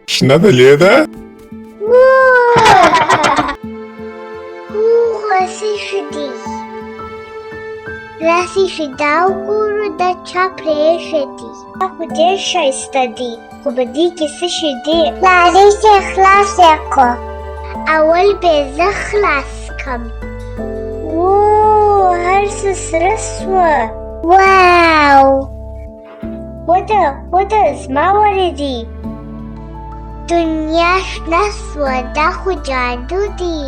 شنه د لیده؟ راسي شدي راسي شدا وګورو دا چا پرېښی دي دا خو ډېر ښایسته دي خو په دې کې څه شي دي لارې چې خلاص یې کړو اول به زه خلاص کړم هر څه سره سوه واو وده زما وړې دي دنیا شنه سوه دا خو جادو دي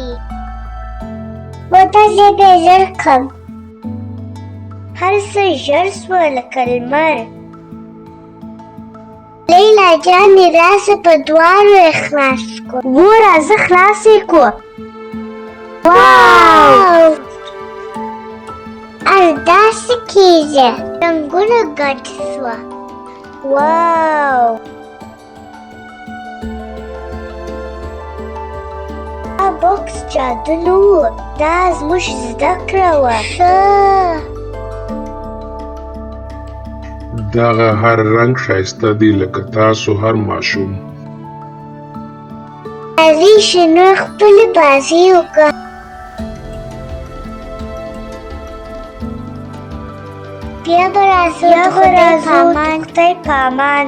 وده زه به ژر کړم هر څه ژر سوه لکه لمر لیلا جانې راسه په دواړو یې خلاص کړو راځه خلاص یې کړو واو داسې کېږي رنګونه ګډ سوه واو دا بکس جادو نه و دا زموږ زده کړه وه دغه هر رنګ ښایسته دی لکه تاسو هر ماشوم راځئ شنو خپلې بازۍ وکړو بیا به راځو د خدای په امان